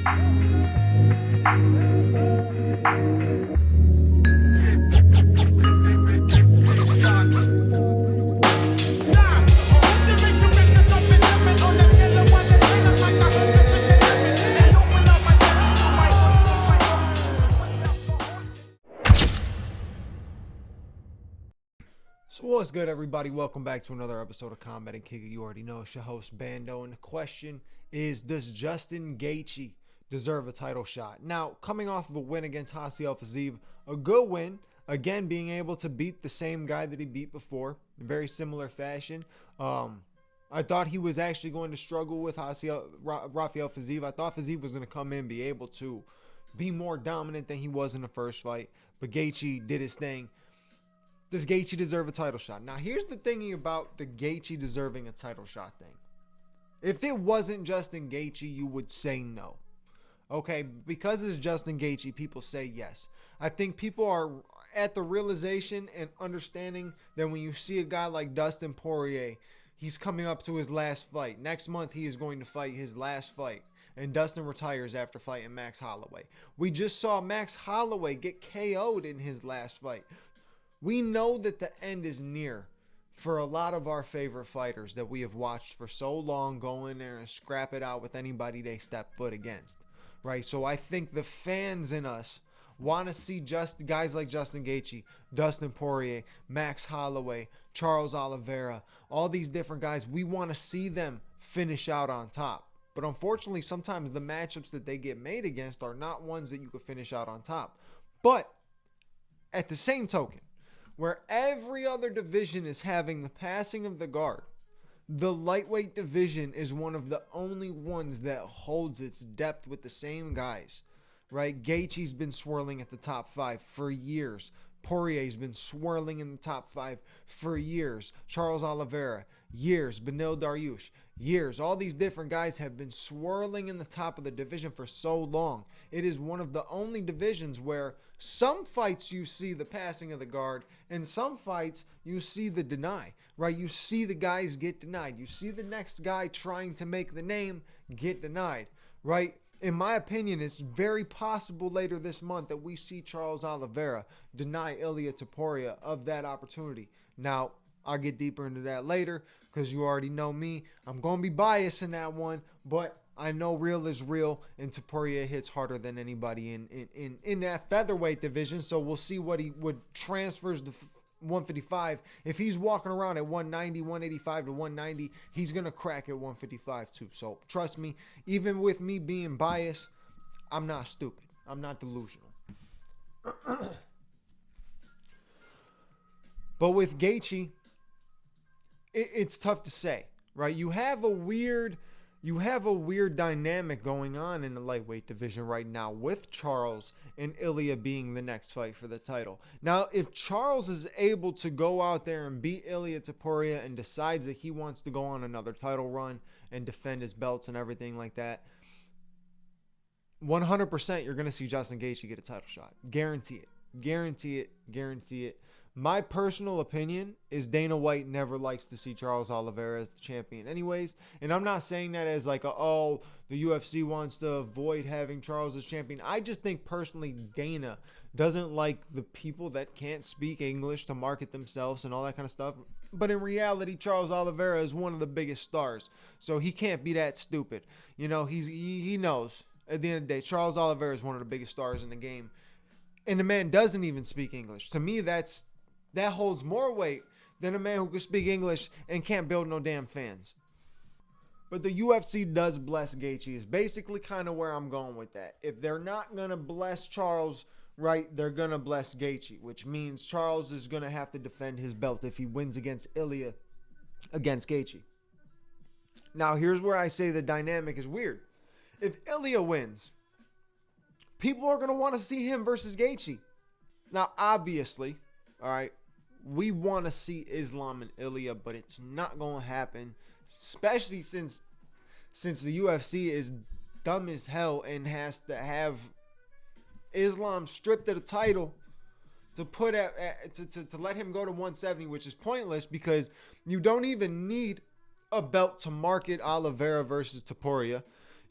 So what's good, everybody? Welcome back to another episode of Combat and Kick It. You already know it's your host Bando, and the question is, does Justin Gaethje deserve a title shot? Now, coming off of a win against Gaethje Fiziev, a good win, again being able to beat the same guy that he beat before in very similar fashion. I thought he was actually going to struggle with Rafael Fiziev. I thought Fiziev was going to come in, be able to be more dominant than he was in the first fight, but Gaethje did his thing. Does Gaethje deserve a title shot? Now, here's the thing about the Gaethje deserving a title shot thing. If it wasn't Justin Gaethje, you would say no. Okay, because it's Justin Gaethje, people say yes. I think people are at the realization and understanding that when you see a guy like Dustin Poirier, he's coming up to his last fight. Next month, he is going to fight his last fight. And Dustin retires after fighting Max Holloway. We just saw Max Holloway get KO'd in his last fight. We know that the end is near for a lot of our favorite fighters that we have watched for so long go in there and scrap it out with anybody they step foot against, right? So I think the fans in us want to see just guys like Justin Gaethje, Dustin Poirier, Max Holloway, Charles Oliveira, all these different guys. We want to see them finish out on top. But unfortunately, sometimes the matchups that they get made against are not ones that you could finish out on top. But at the same token, where every other division is having the passing of the guard, the lightweight division is one of the only ones that holds its depth with the same guys, right? Gaethje's been swirling at the top 5 for years. Poirier's been swirling in the top 5 for years. Charles Oliveira, years. Beneil Dariush, years. All these different guys have been swirling in the top of the division for so long. It is one of the only divisions where some fights you see the passing of the guard, and some fights you see the deny, right? You see the guys get denied. You see the next guy trying to make the name get denied, right? In my opinion, it's very possible later this month that we see Charles Oliveira deny Ilia Topuria of that opportunity. Now, I'll get deeper into that later because you already know me. I'm going to be biased in that one, but I know real is real, and Topuria hits harder than anybody in that featherweight division. So we'll see what he would transfers to 155. If he's walking around at 190, 185 to 190, he's going to crack at 155 too. So trust me, even with me being biased, I'm not stupid. I'm not delusional. But with Gaethje, it's tough to say, right? You have a weird dynamic going on in the lightweight division right now with Charles and Ilia being the next fight for the title. Now, if Charles is able to go out there and beat Ilia Topuria and decides that he wants to go on another title run and defend his belts and everything like that, 100% you're going to see Justin Gaethje get a title shot. Guarantee it. Guarantee it. Guarantee it. My personal opinion is Dana White never likes to see Charles Oliveira as the champion anyways. And I'm not saying that as like, the UFC wants to avoid having Charles as champion. I just think personally Dana doesn't like the people that can't speak English to market themselves and all that kind of stuff. But in reality, Charles Oliveira is one of the biggest stars. So he can't be that stupid. You know, he knows at the end of the day, Charles Oliveira is one of the biggest stars in the game. And the man doesn't even speak English. To me, that holds more weight than a man who can speak English and can't build no damn fans. But the UFC does bless Gaethje is basically kind of where I'm going with that. If they're not going to bless Charles, right, they're going to bless Gaethje, which means Charles is going to have to defend his belt if he wins against Ilia against Gaethje. Now, here's where I say the dynamic is weird. If Ilia wins, people are going to want to see him versus Gaethje. Now, obviously, all right, we want to see Islam and Ilia, but it's not going to happen, especially since the UFC is dumb as hell and has to have Islam stripped of the title to put to let him go to 170, which is pointless because you don't even need a belt to market Oliveira versus Topuria.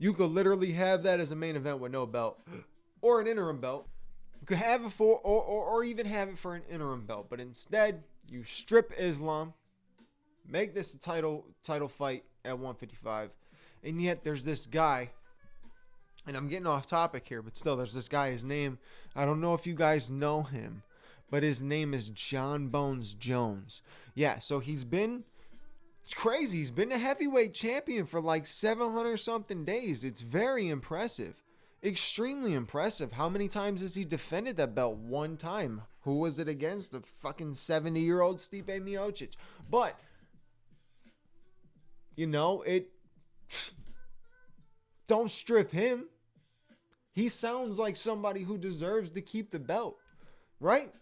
You could literally have that as a main event with no belt or an interim belt. You could have it for, or even have it for an interim belt. But instead, you strip Islam, make this a title fight at 155. And yet there's this guy, and I'm getting off topic here, but still, there's this guy. His name, I don't know if you guys know him, but his name is John Bones Jones. Yeah, so it's crazy. He's been a heavyweight champion for like 700 something days. It's very impressive. Extremely impressive. How many times has he defended that belt? One time. Who was it against? The fucking 70-year-old Stipe Miocic. But, don't strip him. He sounds like somebody who deserves to keep the belt. Right?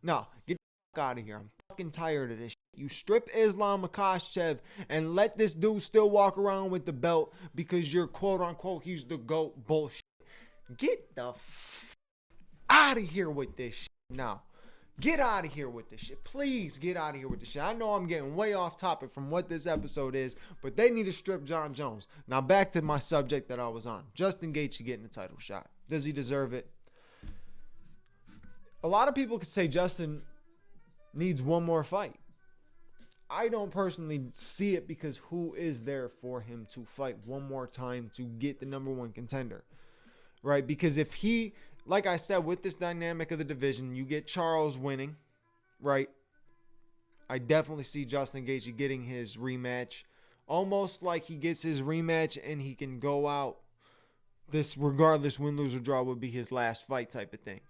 No, get the fuck out of here. I'm fucking tired of this shit. You strip Islam Makhachev and let this dude still walk around with the belt because you're quote unquote he's the GOAT bullshit. Get the out of here with this shit now. Get out of here with this shit. Please get out of here with this shit. I know I'm getting way off topic from what this episode is, but they need to strip John Jones. Now back to my subject that I was on. Justin Gaethje getting a title shot. Does he deserve it? A lot of people could say Justin needs one more fight. I don't personally see it because who is there for him to fight one more time to get the number one contender, right? Because if he, like I said, with this dynamic of the division, you get Charles winning, right? I definitely see Justin Gaethje getting his rematch, almost like he gets his rematch and he can go out. This, regardless, win, lose, or draw, would be his last fight type of thing.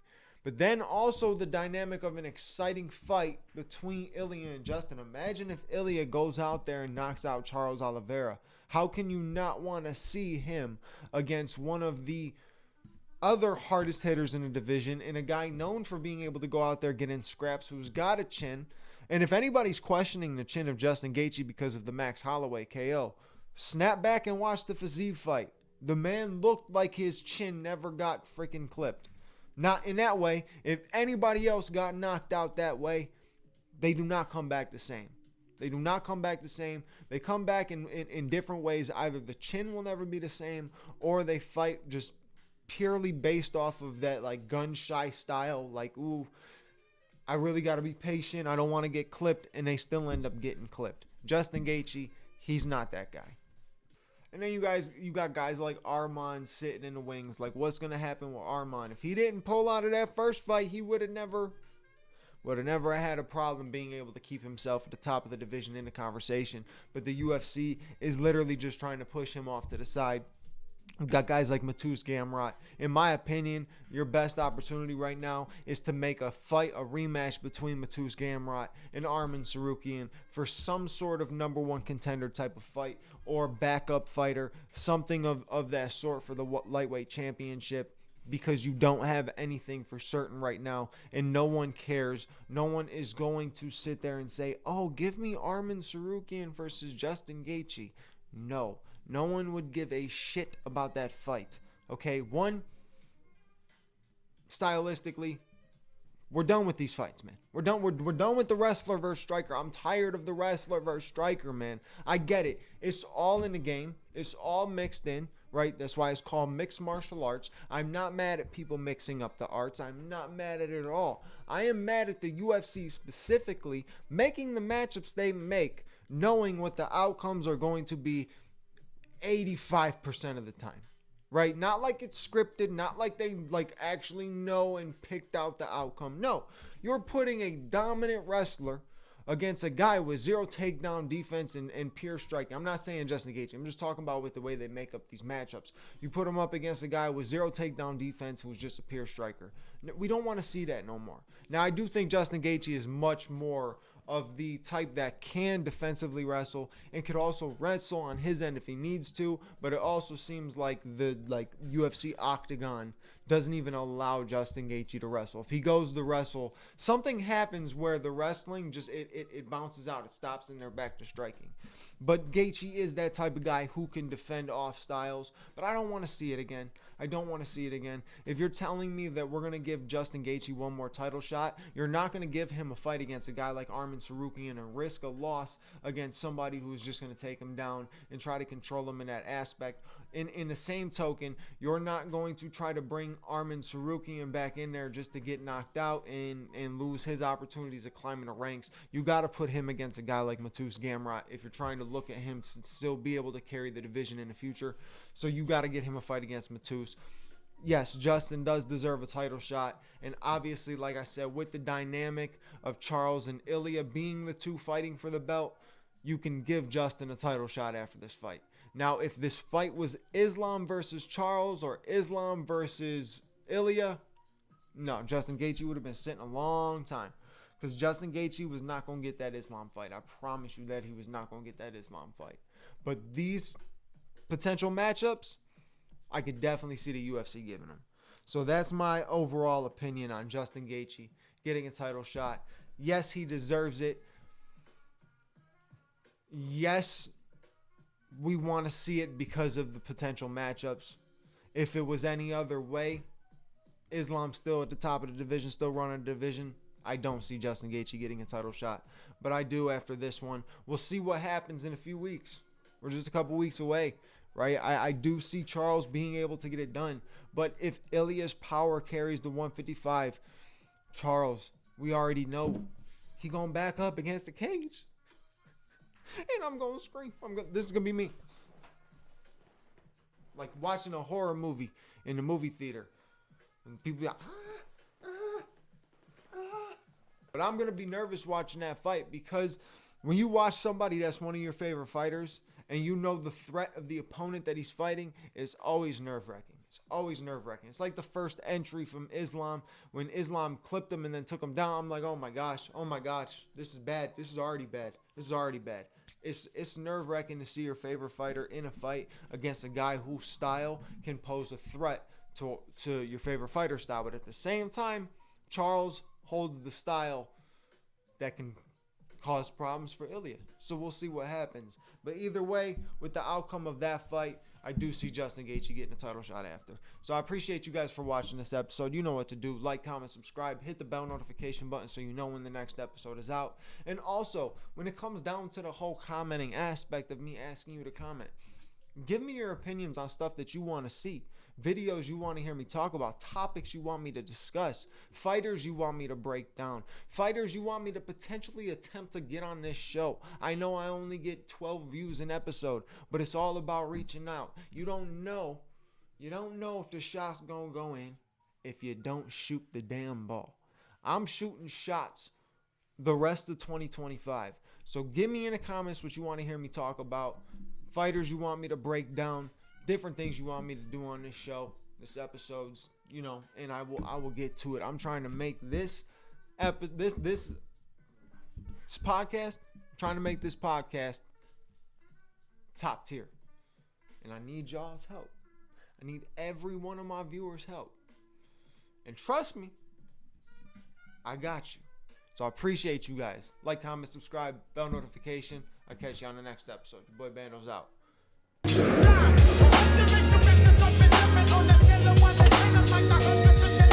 But then also the dynamic of an exciting fight between Ilya and Justin. Imagine if Ilya goes out there and knocks out Charles Oliveira. How can you not want to see him against one of the other hardest hitters in the division and a guy known for being able to go out there, get in scraps, who's got a chin? And if anybody's questioning the chin of Justin Gaethje because of the Max Holloway KO, snap back and watch the Fiziev fight. The man looked like his chin never got freaking clipped. Not in that way. If anybody else got knocked out that way, they do not come back the same. They do not come back the same. They come back in different ways. Either the chin will never be the same, or they fight just purely based off of that like gun shy style. Like, ooh, I really got to be patient. I don't want to get clipped, and they still end up getting clipped. Justin Gaethje, he's not that guy. And then you got guys like Arman sitting in the wings. Like, what's going to happen with Arman? If he didn't pull out of that first fight, he would have never had a problem being able to keep himself at the top of the division in the conversation. But the UFC is literally just trying to push him off to the side. We've got guys like Mateusz Gamrot. In my opinion, your best opportunity right now is to make a rematch between Mateusz Gamrot and Arman Tsarukyan for some sort of number one contender type of fight or backup fighter, something of that sort for the lightweight championship, because you don't have anything for certain right now and no one cares. No one is going to sit there and say, oh, give me Arman Tsarukyan versus Justin Gaethje. No one would give a shit about that fight. Okay, one, stylistically, we're done with these fights, man. We're done with the wrestler versus striker. I'm tired of the wrestler versus striker, man. I get it. It's all in the game. It's all mixed in, right? That's why it's called mixed martial arts. I'm not mad at people mixing up the arts. I'm not mad at it at all. I am mad at the UFC specifically making the matchups they make, knowing what the outcomes are going to be 85% of the time, right? Not like it's scripted, not like they actually know and picked out the outcome. No, you're putting a dominant wrestler against a guy with zero takedown defense and pure striking. I'm not saying Justin Gaethje. I'm just talking about with the way they make up these matchups. You put him up against a guy with zero takedown defense who's just a pure striker. We don't want to see that no more. Now, I do think Justin Gaethje is much more of the type that can defensively wrestle and could also wrestle on his end if he needs to, but it also seems like the UFC octagon doesn't even allow Justin Gaethje to wrestle. If he goes to wrestle, something happens where the wrestling just it bounces out, it stops, and they're back to striking. But Gaethje is that type of guy who can defend off styles, but I don't want to see it again. I don't want to see it again. If you're telling me that we're going to give Justin Gaethje one more title shot, you're not going to give him a fight against a guy like Arman Tsarukyan and risk a loss against somebody who's just going to take him down and try to control him in that aspect. in the same token, you're not going to try to bring Arman Tsarukyan back in there just to get knocked out and lose his opportunities of climbing the ranks. You got to put him against a guy like Mateusz Gamrot if you're trying to look at him to still be able to carry the division in the future. So you got to get him a fight against Mateusz. Yes, Justin does deserve a title shot. And obviously, like I said, with the dynamic of Charles and Ilya being the two fighting for the belt, you can give Justin a title shot after this fight. Now, if this fight was Islam versus Charles or Islam versus Ilya, no, Justin Gaethje would have been sitting a long time. Because Justin Gaethje was not going to get that Islam fight. I promise you that he was not going to get that Islam fight. But these potential matchups, I could definitely see the UFC giving him. So that's my overall opinion on Justin Gaethje getting a title shot. Yes, he deserves it. Yes, we want to see it because of the potential matchups. If it was any other way, Islam's still at the top of the division, still running the division, I don't see Justin Gaethje getting a title shot. But I do after this one. We'll see what happens in a few weeks. We're just a couple weeks away, right? I do see Charles being able to get it done. But if Ilya's power carries the 155, Charles, we already know he going back up against the cage. And I'm going to scream. This is going to be me. Like watching a horror movie in the movie theater. And people be like, But I'm going to be nervous watching that fight because when you watch somebody that's one of your favorite fighters and you know the threat of the opponent that he's fighting, it's always nerve-wracking. It's always nerve-wracking. It's like the first entry from Islam when Islam clipped him and then took him down. I'm like, oh my gosh, this is bad. This is already bad. It's nerve-wracking to see your favorite fighter in a fight against a guy whose style can pose a threat to your favorite fighter style. But at the same time, Charles holds the style that can cause problems for Ilya. So we'll see what happens. But either way, with the outcome of that fight, I do see Justin Gaethje getting a title shot after. So I appreciate you guys for watching this episode. You know what to do. Like, comment, subscribe, hit the bell notification button so you know when the next episode is out. And also, when it comes down to the whole commenting aspect of me asking you to comment, give me your opinions on stuff that you want to see. Videos you want to hear me talk about, topics you want me to discuss, fighters you want me to break down, fighters you want me to potentially attempt to get on this show. I know I only get 12 views an episode, but it's all about reaching out. You don't know if the shot's gonna go in if you don't shoot the damn ball. I'm shooting shots the rest of 2025. So give me in the comments what you want to hear me talk about, fighters you want me to break down, different things you want me to do on this show, this episodes, and I will get to it. I'm trying to make this podcast, top tier. And I need y'all's help. I need every one of my viewers' help. And trust me, I got you. So I appreciate you guys. Like, comment, subscribe, bell notification. I'll catch you on the next episode. Your boy Bando's out. On the scale of 1 to 10, I'm like 100%.